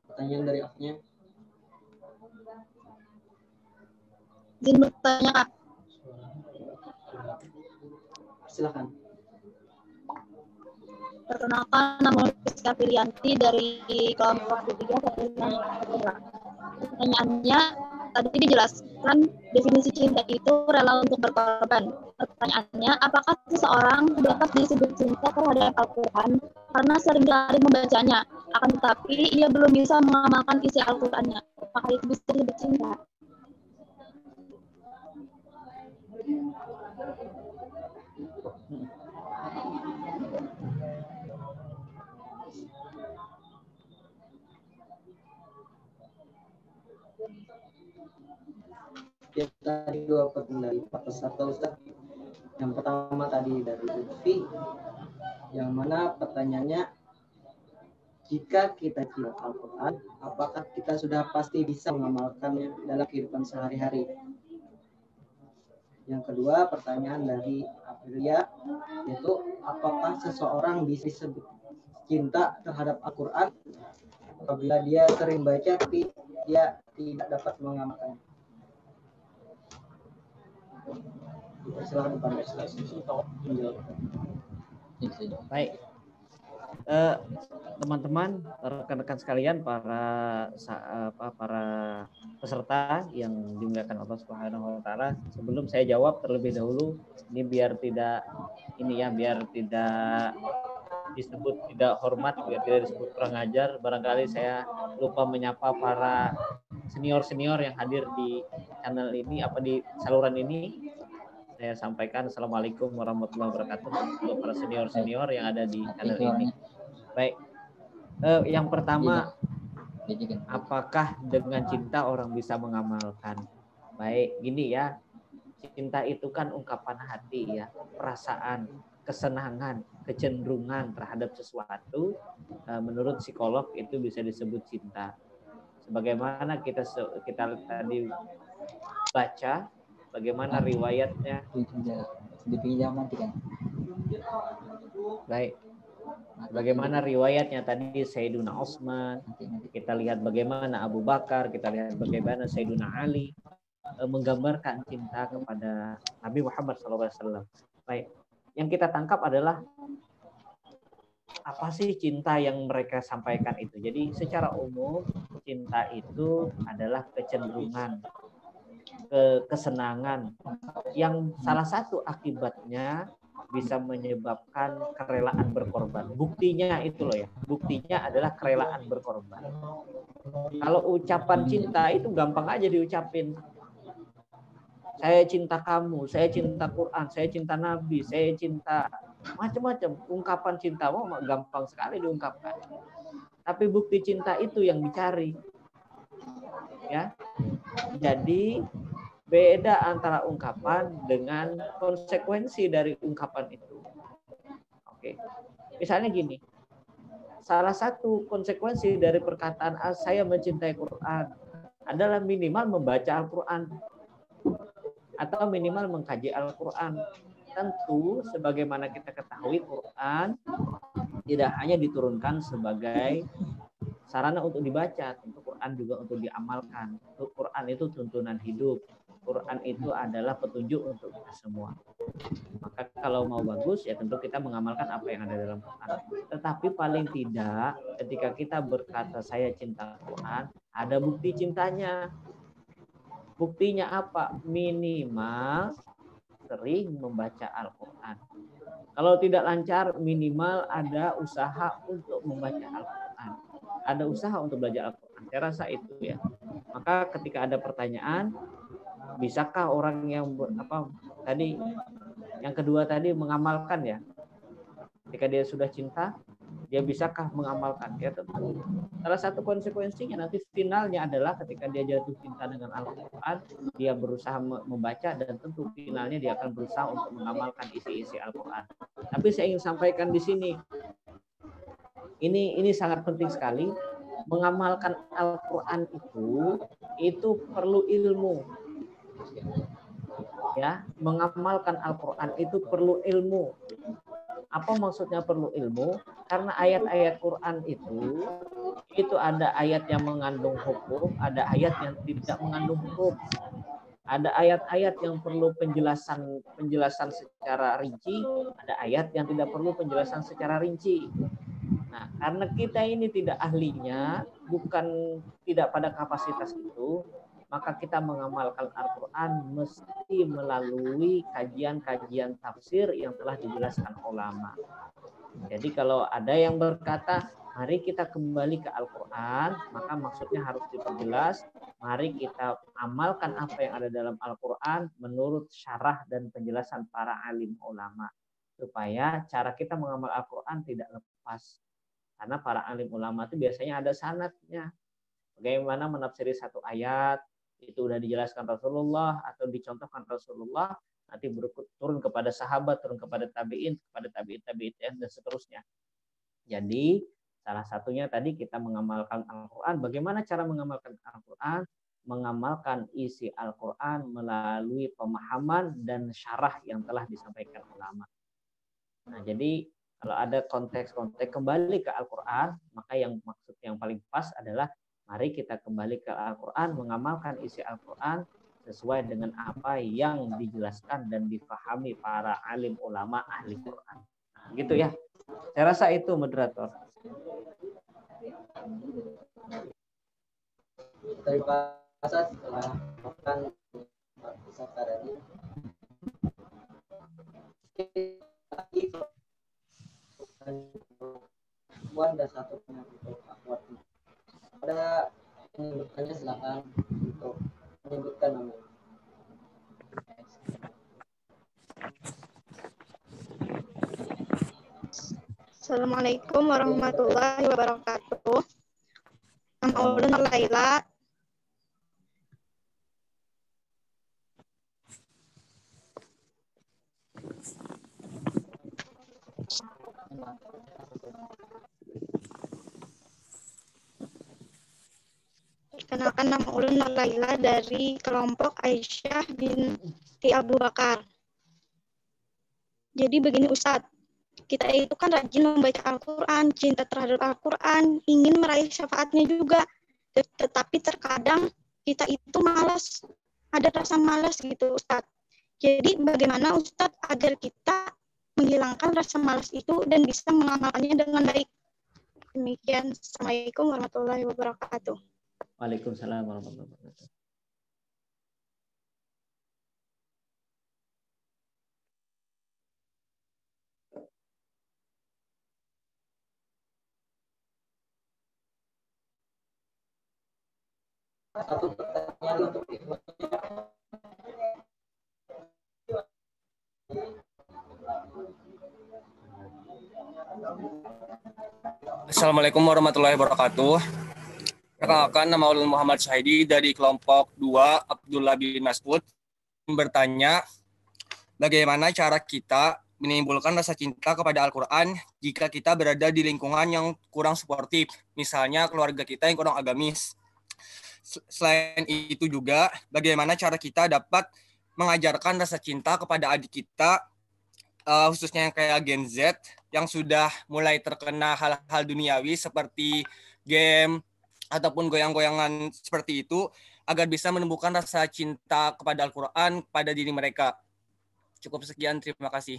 Pertanyaan dari akhirnya. Izin bertanya, Kak. Silakan. Perkenalkan, nama Rizka Filianti dari kelompok 3 Fakultas. Pertanyaannya, tadi dijelaskan definisi cinta itu rela untuk berkorban. Pertanyaannya, apakah seseorang dapat disebut cinta terhadap Al-Quran karena seringkali membacanya, akan tetapi ia belum bisa mengamalkan isi Al-Qurannya? Apakah itu bisa disebut cinta? Ya, tadi dua pertanyaan dari Pak Peserta Ustaz. Yang pertama tadi dari Lutfi, yang mana pertanyaannya, jika kita cinta Al-Quran, apakah kita sudah pasti bisa mengamalkannya dalam kehidupan sehari-hari? Yang kedua, pertanyaan dari Aprilia, yaitu apakah seseorang bisa disebut cinta terhadap Al-Quran apabila dia sering baca tapi dia tidak dapat mengamalkannya? Silakan Pak Ustaz. Baik, teman-teman, rekan-rekan sekalian, para peserta yang dimuliakan Allah Subhanahu Wa Taala. Sebelum saya jawab terlebih dahulu, ini biar tidak disebut tidak hormat, biar tidak disebut kurang ajar. Barangkali saya lupa menyapa para senior yang hadir di channel ini, di saluran ini. Saya sampaikan Assalamualaikum warahmatullahi wabarakatuh untuk para senior yang ada di channel ini. Baik, yang pertama, apakah dengan cinta orang bisa mengamalkan? Baik, gini ya, cinta itu kan ungkapan hati ya, perasaan, kesenangan, kecenderungan terhadap sesuatu. Menurut psikolog itu bisa disebut cinta. Sebagaimana kita tadi baca, bagaimana riwayatnya. Baik. Bagaimana riwayatnya tadi Sayyiduna Utsman, kita lihat bagaimana Abu Bakar, kita lihat bagaimana Sayyiduna Ali menggambarkan cinta kepada Nabi Muhammad SAW. Baik. Yang kita tangkap adalah apa sih cinta yang mereka sampaikan itu. Jadi secara umum cinta itu adalah kecenderungan, kesenangan yang salah satu akibatnya bisa menyebabkan kerelaan berkorban. Buktinya itu loh ya. Buktinya adalah kerelaan berkorban. Kalau ucapan cinta itu gampang aja diucapin. Saya cinta kamu, saya cinta Quran, saya cinta Nabi, saya cinta macam-macam. Ungkapan cinta gampang sekali diungkapkan. Tapi bukti cinta itu yang dicari. Ya. Jadi beda antara ungkapan dengan konsekuensi dari ungkapan itu. Oke. Misalnya gini. Salah satu konsekuensi dari perkataan saya mencintai Quran adalah minimal membaca Al-Quran atau minimal mengkaji Al-Quran. Tentu sebagaimana kita ketahui, Quran tidak hanya diturunkan sebagai sarana untuk dibaca, tentu Quran juga untuk diamalkan. Quran itu tuntunan hidup. Quran itu adalah petunjuk untuk kita semua. Maka kalau mau bagus ya tentu kita mengamalkan apa yang ada dalam Quran. Tetapi paling tidak ketika kita berkata saya cinta Quran, ada bukti cintanya. Buktinya apa? Minimal sering membaca Al-Quran. Kalau tidak lancar, minimal ada usaha untuk membaca Al-Quran. Ada usaha untuk belajar Al-Quran. Saya rasa itu ya. Maka ketika ada pertanyaan, bisakah orang yang tadi yang kedua tadi mengamalkan ya? Ketika dia sudah cinta, dia bisakah mengamalkan? Ya tentu. Salah satu konsekuensinya nanti finalnya adalah ketika dia jatuh cinta dengan Al-Quran, dia berusaha membaca dan tentu finalnya dia akan berusaha untuk mengamalkan isi-isi Al-Quran. Tapi saya ingin sampaikan di sini, ini sangat penting sekali. Mengamalkan Al-Quran itu perlu ilmu. Ya, mengamalkan Al-Quran itu perlu ilmu. Apa maksudnya perlu ilmu? Karena ayat-ayat Quran itu ada ayat yang mengandung hukum, ada ayat yang tidak mengandung hukum. Ada ayat-ayat yang perlu penjelasan secara rinci, ada ayat yang tidak perlu penjelasan secara rinci. Nah, karena kita ini tidak ahlinya, bukan tidak pada kapasitas itu, maka kita mengamalkan Al-Quran mesti melalui kajian-kajian tafsir yang telah dijelaskan ulama. Jadi kalau ada yang berkata, mari kita kembali ke Al-Quran, maka maksudnya harus diperjelas. Mari kita amalkan apa yang ada dalam Al-Quran menurut syarah dan penjelasan para alim ulama. Supaya cara kita mengamal Al-Quran tidak lepas. Karena para alim ulama itu biasanya ada sanadnya. Bagaimana menafsiri satu ayat, itu sudah dijelaskan Rasulullah atau dicontohkan Rasulullah, nanti turun kepada sahabat, turun kepada tabi'in, dan seterusnya. Jadi salah satunya tadi kita mengamalkan Al-Quran. Bagaimana cara mengamalkan Al-Quran? Mengamalkan isi Al-Quran melalui pemahaman dan syarah yang telah disampaikan ulama. Nah, jadi kalau ada konteks-konteks kembali ke Al-Quran, maka yang maksud yang paling pas adalah mari kita kembali ke Al-Quran, mengamalkan isi Al-Quran sesuai dengan apa yang dijelaskan dan dipahami para alim ulama ahli Quran. Nah, gitu ya. Saya rasa itu moderator. Terima kasih telah melakukan peserta tadi. Dan satu untuk akhwat. Ada yang bertanya silakan untuk menyebutkan namanya. Assalamualaikum warahmatullahi wabarakatuh. Nama ulun Laila. Perkenalkan, nama ulun Laila dari kelompok Aisyah binti Abu Bakar. Jadi begini Ustadz, kita itu kan rajin membaca Al-Quran, cinta terhadap Al-Quran, ingin meraih syafaatnya juga. Tetapi terkadang kita itu malas, ada rasa malas gitu Ustadz. Jadi bagaimana Ustadz agar kita menghilangkan rasa malas itu dan bisa mengamalkannya dengan baik. Demikian. Assalamualaikum warahmatullahi wabarakatuh. Waalaikumsalam warahmatullahi wabarakatuh. Satu pertanyaan untuk Assalamualaikum warahmatullahi wabarakatuh. Perkenalkan, nama ulun Muhammad Syahidi dari kelompok 2 Abdullah bin Mas'ud. Bertanya, bagaimana cara kita menimbulkan rasa cinta kepada Al-Quran jika kita berada di lingkungan yang kurang suportif, misalnya keluarga kita yang kurang agamis. Selain itu juga, bagaimana cara kita dapat mengajarkan rasa cinta kepada adik kita, khususnya yang kayak Gen Z, yang sudah mulai terkena hal-hal duniawi seperti game, ataupun goyang-goyangan seperti itu, agar bisa menumbuhkan rasa cinta kepada Al-Quran pada diri mereka. Cukup sekian, terima kasih.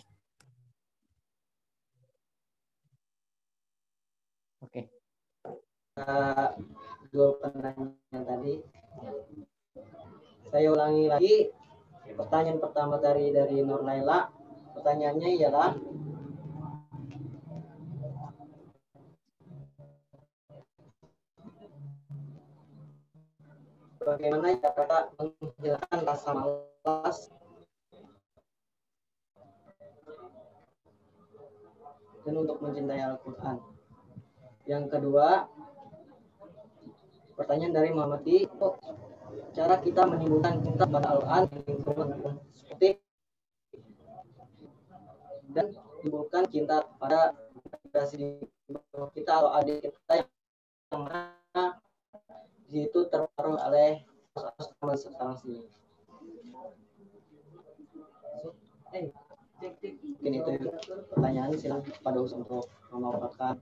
Oke. Dua pertanyaan tadi. Saya ulangi lagi. Pertanyaan pertama dari Nur Laila. Pertanyaannya ialah, bagaimana cara menghilangkan rasa malas dan untuk mencintai Al-Quran. Yang kedua, pertanyaan dari Muhammad I, cara kita menimbulkan cinta pada Al-Quran di lingkungan seperti dan menimbulkan cinta pada generasi kita atau adik kita yang mana di situ terpengaruh oleh sekarang sini. Mungkin itu pertanyaan, silakan pada Ustaz untuk memaparkan.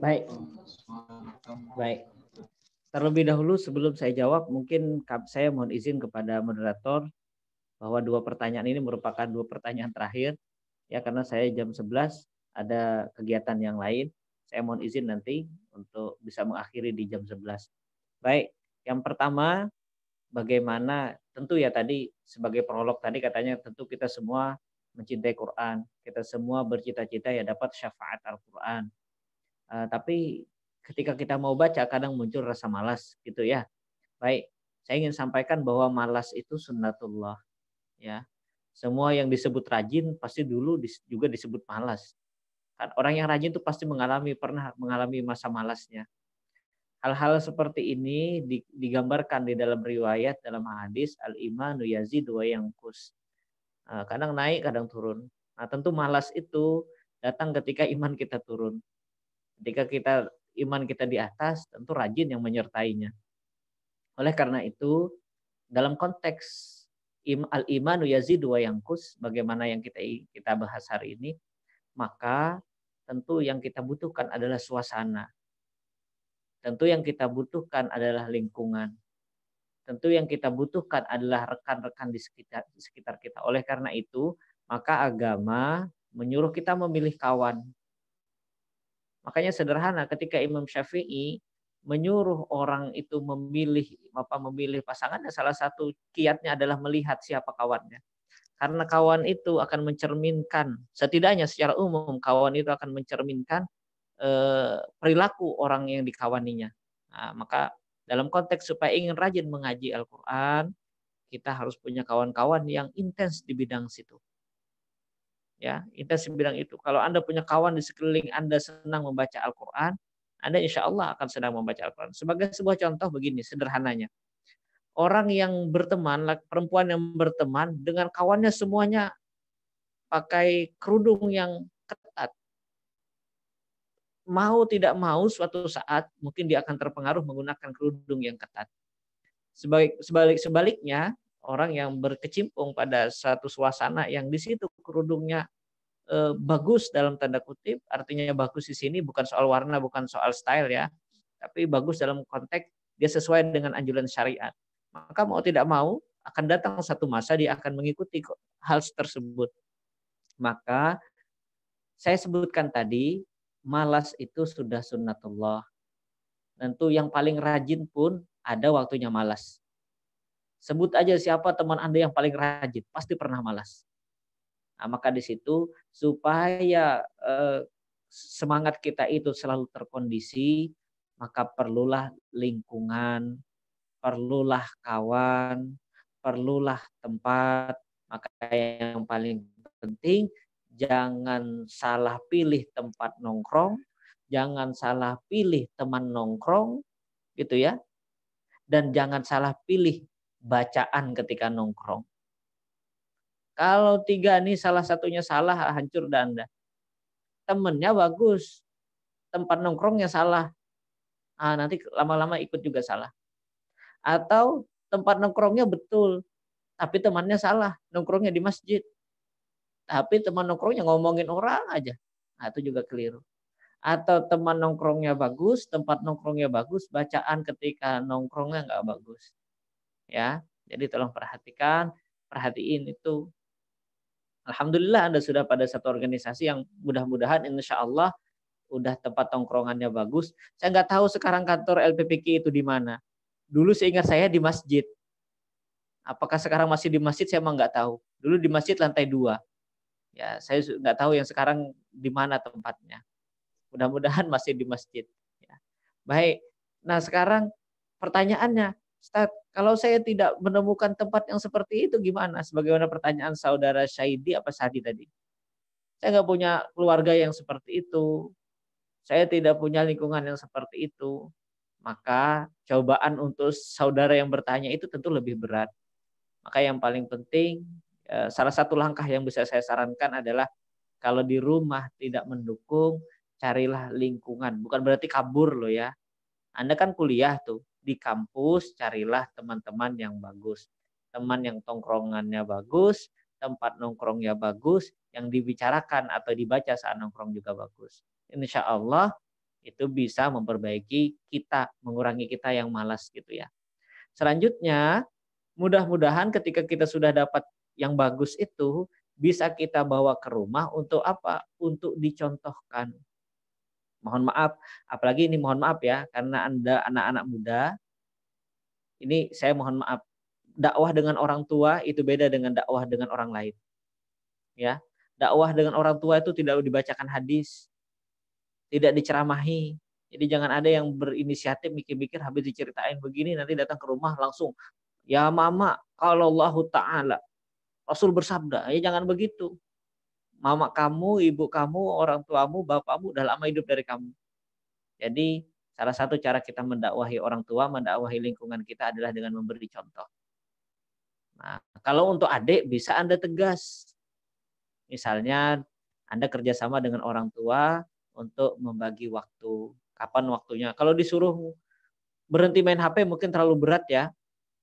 Baik. Terlebih dahulu sebelum saya jawab, mungkin saya mohon izin kepada moderator bahwa 2 pertanyaan ini merupakan 2 pertanyaan terakhir ya, karena saya jam 11 ada kegiatan yang lain. Saya mohon izin nanti untuk bisa mengakhiri di jam 11. Baik, yang pertama bagaimana, tentu ya tadi sebagai prolog tadi katanya tentu kita semua mencintai Quran, kita semua bercita-cita ya dapat syafaat Al-Quran. Tapi ketika kita mau baca kadang muncul rasa malas gitu ya. Baik, saya ingin sampaikan bahwa malas itu sunnatullah ya. Semua yang disebut rajin pasti dulu juga disebut malas. Kan orang yang rajin itu pasti pernah mengalami masa malasnya. Hal-hal seperti ini digambarkan di dalam riwayat, dalam hadis, al-imanu yazidu wa yanqus. Kadang naik, kadang turun. Nah, tentu malas itu datang ketika iman kita turun. Ketika iman kita di atas, tentu rajin yang menyertainya. Oleh karena itu, dalam konteks al-imanu yazidu wa yanqus, bagaimana yang kita bahas hari ini, maka tentu yang kita butuhkan adalah suasana. Tentu yang kita butuhkan adalah lingkungan. Tentu yang kita butuhkan adalah rekan-rekan di sekitar kita. Oleh karena itu, maka agama menyuruh kita memilih kawan. Makanya sederhana, ketika Imam Syafi'i menyuruh orang itu memilih pasangannya, salah satu kiatnya adalah melihat siapa kawannya. Karena kawan itu akan mencerminkan, setidaknya secara umum kawan itu akan mencerminkan perilaku orang yang dikawaninya. Nah, maka dalam konteks supaya ingin rajin mengaji Al-Quran, kita harus punya kawan-kawan yang intens di bidang situ. Ya, intens di bidang itu. Kalau Anda punya kawan di sekeliling Anda senang membaca Al-Quran, Anda insya Allah akan sedang membaca Al-Quran. Sebagai sebuah contoh begini, sederhananya. Orang yang berteman, perempuan yang berteman dengan kawannya semuanya pakai kerudung yang ketat. Mau tidak mau suatu saat mungkin dia akan terpengaruh menggunakan kerudung yang ketat. Sebaliknya, orang yang berkecimpung pada satu suasana yang di situ kerudungnya bagus dalam tanda kutip, artinya bagus di sini bukan soal warna, bukan soal style ya, tapi bagus dalam konteks dia sesuai dengan anjuran syariat. Maka mau tidak mau akan datang satu masa dia akan mengikuti hal tersebut. Maka saya sebutkan tadi, malas itu sudah sunnatullah. Tentu yang paling rajin pun ada waktunya malas. Sebut aja siapa teman Anda yang paling rajin, pasti pernah malas. Nah, maka di situ supaya semangat kita itu selalu terkondisi, maka perlulah lingkungan, perlulah kawan, perlulah tempat. Maka yang paling penting, jangan salah pilih tempat nongkrong, jangan salah pilih teman nongkrong, gitu ya. Dan jangan salah pilih bacaan ketika nongkrong. Kalau 3 ini salah satunya salah, hancur dah Anda. Temennya bagus, tempat nongkrongnya salah. Nanti lama-lama ikut juga salah. Atau tempat nongkrongnya betul, tapi temannya salah, nongkrongnya di masjid. Tapi teman nongkrongnya ngomongin orang aja. Nah, itu juga keliru. Atau teman nongkrongnya bagus, tempat nongkrongnya bagus, bacaan ketika nongkrongnya nggak bagus. Ya, jadi tolong perhatiin itu. Alhamdulillah Anda sudah pada satu organisasi yang mudah-mudahan insya Allah udah tempat nongkrongannya bagus. Saya nggak tahu sekarang kantor LPPK itu di mana. Dulu seingat saya di masjid. Apakah sekarang masih di masjid? Saya emang nggak tahu. Dulu di masjid lantai 2. Ya, saya nggak tahu yang sekarang di mana tempatnya. Mudah-mudahan masih di masjid. Ya. Baik. Nah sekarang pertanyaannya, Ustaz, kalau saya tidak menemukan tempat yang seperti itu gimana? Sebagaimana pertanyaan saudara Syaidi apa Sadi tadi. Saya nggak punya keluarga yang seperti itu. Saya tidak punya lingkungan yang seperti itu. Maka cobaan untuk saudara yang bertanya itu tentu lebih berat. Maka yang paling penting, salah satu langkah yang bisa saya sarankan adalah kalau di rumah tidak mendukung, carilah lingkungan. Bukan berarti kabur loh ya. Anda kan kuliah tuh, di kampus carilah teman-teman yang bagus. Teman yang tongkrongannya bagus, tempat nongkrongnya bagus, yang dibicarakan atau dibaca saat nongkrong juga bagus. Insya Allah itu bisa memperbaiki kita, mengurangi kita yang malas gitu ya. Selanjutnya, mudah-mudahan ketika kita sudah dapat yang bagus itu, bisa kita bawa ke rumah untuk apa? Untuk dicontohkan. Mohon maaf, apalagi ini mohon maaf ya, karena Anda anak-anak muda, ini saya mohon maaf, dakwah dengan orang tua itu beda dengan dakwah dengan orang lain. Ya, dakwah dengan orang tua itu tidak dibacakan hadis, tidak diceramahi. Jadi jangan ada yang berinisiatif mikir-mikir habis diceritain begini nanti datang ke rumah langsung, ya mama, kalau Allah Ta'ala, Rasul bersabda, ya jangan begitu. Mama kamu, ibu kamu, orang tuamu, bapakmu udah lama hidup dari kamu. Jadi salah satu cara kita mendakwahi orang tua, mendakwahi lingkungan kita adalah dengan memberi contoh. Nah, kalau untuk adik bisa Anda tegas. Misalnya Anda kerjasama dengan orang tua untuk membagi waktu. Kapan waktunya? Kalau disuruh berhenti main HP mungkin terlalu berat ya.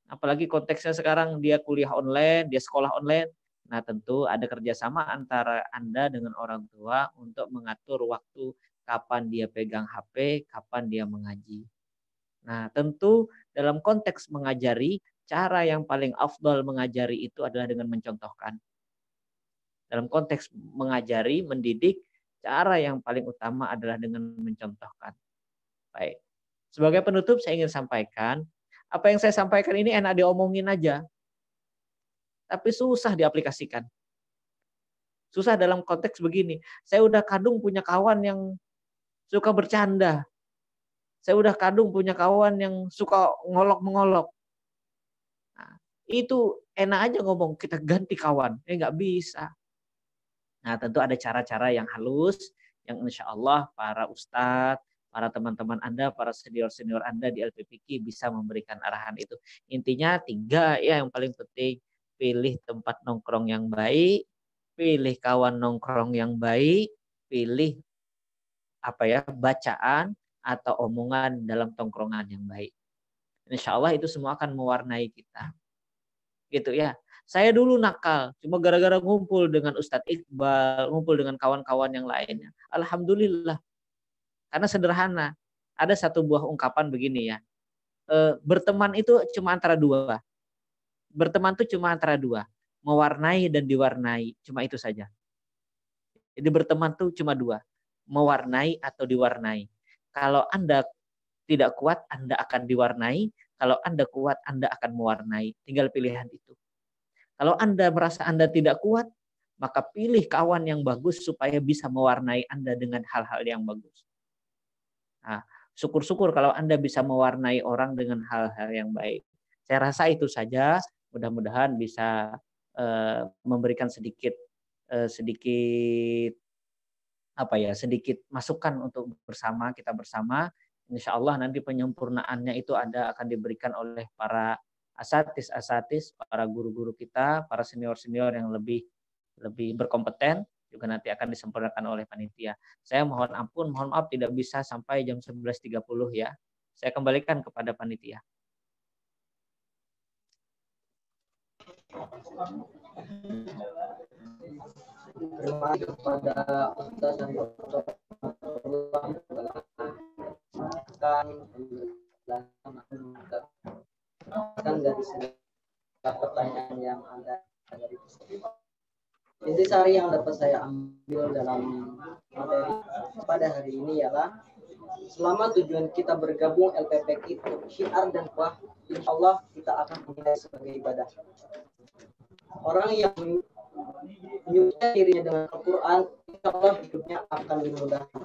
Apalagi konteksnya sekarang dia kuliah online, dia sekolah online. Nah tentu ada kerjasama antara Anda dengan orang tua untuk mengatur waktu kapan dia pegang HP, kapan dia mengaji. Nah tentu dalam konteks mengajari, cara yang paling afdal mengajari itu adalah dengan mencontohkan. Dalam konteks mengajari, mendidik, cara yang paling utama adalah dengan mencontohkan. Baik. Sebagai penutup saya ingin sampaikan, apa yang saya sampaikan ini enak diomongin aja. Tapi susah diaplikasikan. Susah dalam konteks begini. Saya udah kadung punya kawan yang suka bercanda. Saya udah kadung punya kawan yang suka ngolok-mengolok. Nah, itu enak aja ngomong, kita ganti kawan. Nggak bisa. Nah, tentu ada cara-cara yang halus, yang insya Allah para ustadz, para teman-teman Anda, para senior-senior Anda di LPPQ bisa memberikan arahan itu. Intinya 3 ya yang paling penting. Pilih tempat nongkrong yang baik, pilih kawan nongkrong yang baik, pilih bacaan atau omongan dalam tongkrongan yang baik. Insya Allah itu semua akan mewarnai kita. Gitu ya. Saya dulu nakal, cuma gara-gara ngumpul dengan Ustadz Iqbal, ngumpul dengan kawan-kawan yang lainnya. Alhamdulillah. Karena sederhana. Ada satu buah ungkapan begini ya. Berteman itu cuma antara 2. Berteman itu cuma antara 2. Mewarnai dan diwarnai. Cuma itu saja. Jadi berteman itu cuma 2. Mewarnai atau diwarnai. Kalau Anda tidak kuat, Anda akan diwarnai. Kalau Anda kuat, Anda akan mewarnai. Tinggal pilihan itu. Kalau Anda merasa Anda tidak kuat, maka pilih kawan yang bagus supaya bisa mewarnai Anda dengan hal-hal yang bagus. Nah, syukur-syukur kalau Anda bisa mewarnai orang dengan hal-hal yang baik. Saya rasa itu saja. Mudah-mudahan bisa memberikan sedikit masukan untuk kita bersama. Insya Allah nanti penyempurnaannya itu akan diberikan oleh para asatis, para guru-guru kita, para senior-senior yang lebih berkompeten, juga nanti akan disempurnakan oleh panitia. Saya mohon maaf tidak bisa sampai jam 11.30 ya. Saya kembalikan kepada panitia. Terima kasih kepada Ustaz dan Dr. dari segala pertanyaan yang ada dari intisari yang dapat saya ambil dalam materi pada hari ini ialah selama tujuan kita bergabung LPPQ itu syiar dan kuah, insya Allah kita akan menilai sebagai ibadah. Orang yang menyucikan dirinya dengan Al-Quran, insya Allah hidupnya akan dimudahkan.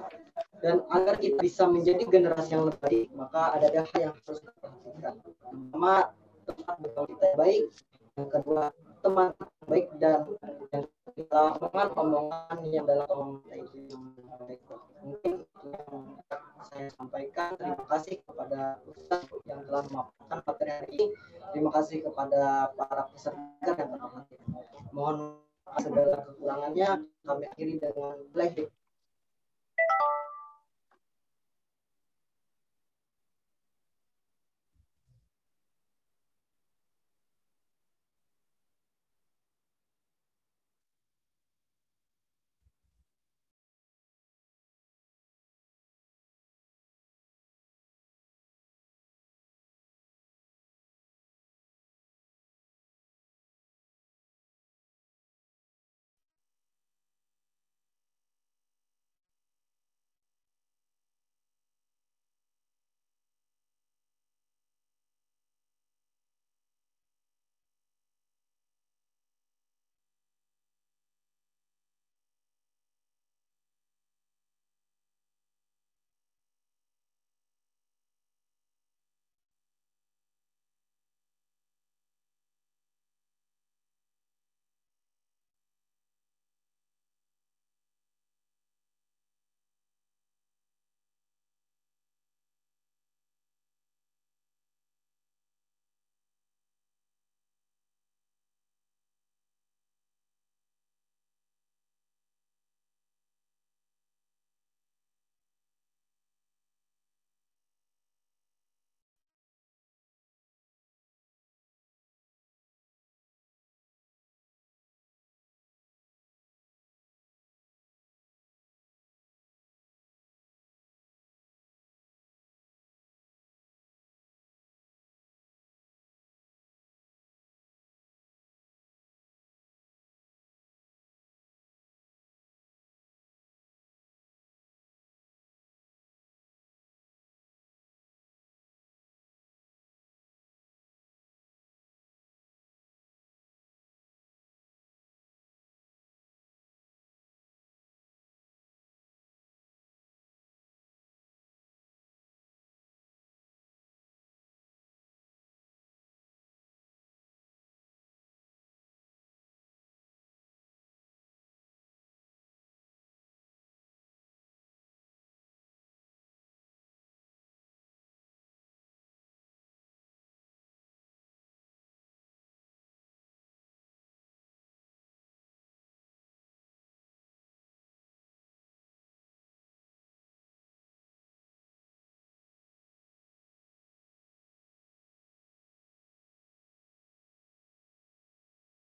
Dan agar kita bisa menjadi generasi yang lebih baik, maka ada hal yang harus kita perhatikan. pertama tempat bergaul kita yang baik, yang kedua teman baik, dan yang ketiga omongan yang dalam omongan itu yang baik. Mungkin yang saya sampaikan. Terima kasih kepada Ustaz yang telah memaparkan materi hari ini. Terima kasih kepada para peserta yang terhormat. Mohon segala kekurangannya kami akhiri dengan